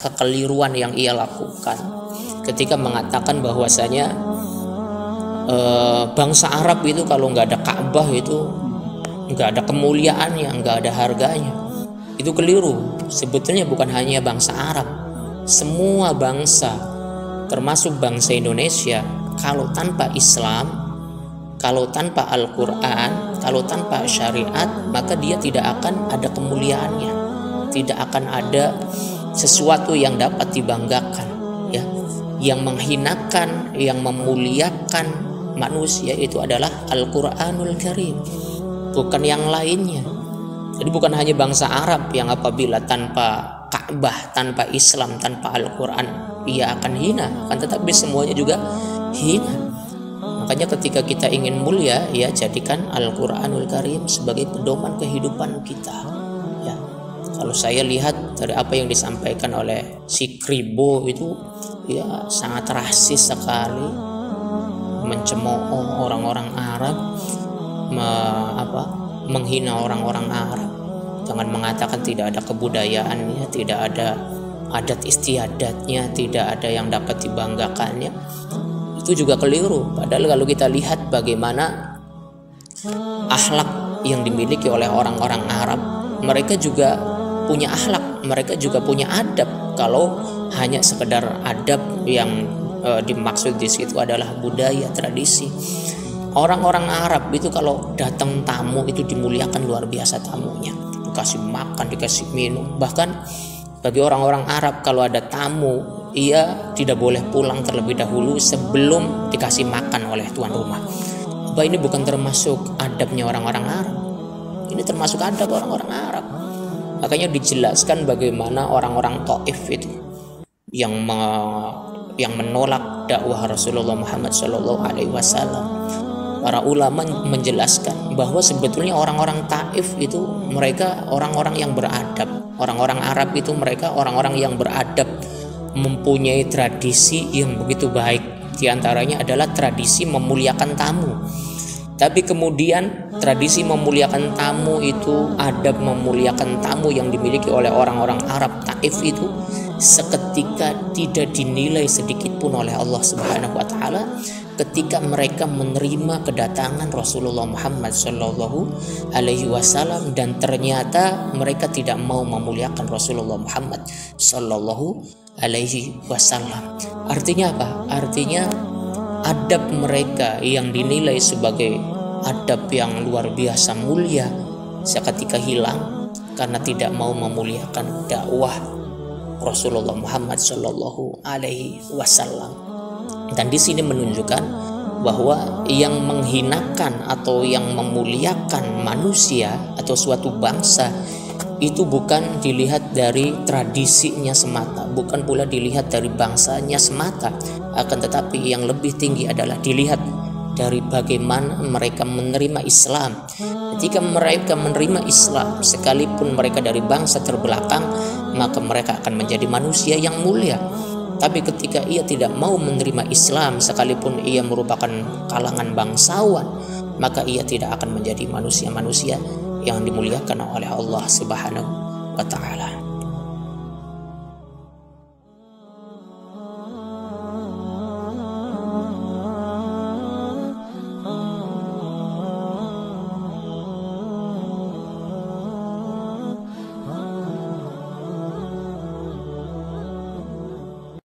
kekeliruan yang ia lakukan ketika mengatakan bahwasanya bangsa Arab itu kalau nggak ada Ka'bah itu nggak ada kemuliaannya, nggak ada harganya. Itu keliru. Sebetulnya bukan hanya bangsa Arab, semua bangsa, termasuk bangsa Indonesia, kalau tanpa Islam, kalau tanpa Al-Quran, kalau tanpa syariat, maka dia tidak akan ada kemuliaannya, tidak akan ada sesuatu yang dapat dibanggakan, ya. Yang menghinakan, yang memuliakan manusia itu adalah Al-Quranul Karim, bukan yang lainnya. Jadi bukan hanya bangsa Arab yang apabila tanpa Ka'bah, tanpa Islam, tanpa Al-Quran ia akan hina, akan tetapi semuanya juga hina. Makanya ketika kita ingin mulia, ya jadikan Al-Quranul Karim sebagai pedoman kehidupan kita, ya. Kalau saya lihat dari apa yang disampaikan oleh si Kribo itu, ya sangat rasis sekali, mencemooh orang-orang Arab, menghina orang-orang Arab. Jangan mengatakan tidak ada kebudayaannya, tidak ada adat istiadatnya, tidak ada yang dapat dibanggakannya. Itu juga keliru. Padahal kalau kita lihat bagaimana akhlak yang dimiliki oleh orang-orang Arab, mereka juga punya akhlak, mereka juga punya adab. Kalau hanya sekedar adab yang dimaksud di situ adalah budaya, tradisi. Orang-orang Arab itu kalau datang tamu itu dimuliakan luar biasa tamunya, dikasih makan, dikasih minum. Bahkan bagi orang-orang Arab kalau ada tamu, ia tidak boleh pulang terlebih dahulu sebelum dikasih makan oleh tuan rumah. Apa ini bukan termasuk adabnya orang-orang Arab? Ini termasuk adab orang-orang Arab. Makanya dijelaskan bagaimana orang-orang Taif itu yang menolak dakwah Rasulullah Muhammad SAW. Para ulama menjelaskan bahwa sebetulnya orang-orang Taif itu mereka orang-orang yang beradab. Orang-orang Arab itu mereka orang-orang yang beradab, mempunyai tradisi yang begitu baik. Di antaranya adalah tradisi memuliakan tamu. Tapi kemudian tradisi memuliakan tamu itu, adab memuliakan tamu yang dimiliki oleh orang-orang Arab Taif itu seketika tidak dinilai sedikit pun oleh Allah Subhanahu wa taala ketika mereka menerima kedatangan Rasulullah Muhammad sallallahu alaihi wasallam, dan ternyata mereka tidak mau memuliakan Rasulullah Muhammad sallallahu alaihi wasallam. Artinya apa? Artinya adab mereka yang dinilai sebagai adab yang luar biasa mulia seketika hilang karena tidak mau memuliakan dakwah Rasulullah Muhammad sallallahu alaihi wasallam. Dan di sini menunjukkan bahwa yang menghinakan atau yang memuliakan manusia atau suatu bangsa itu bukan dilihat dari tradisinya semata, bukan pula dilihat dari bangsanya semata, akan tetapi yang lebih tinggi adalah dilihat dari bagaimana mereka menerima Islam. Ketika mereka menerima Islam, sekalipun mereka dari bangsa terbelakang, maka mereka akan menjadi manusia yang mulia. Tapi ketika ia tidak mau menerima Islam, sekalipun ia merupakan kalangan bangsawan, maka ia tidak akan menjadi manusia-manusia yang dimuliakan oleh Allah Subhanahu wa taala.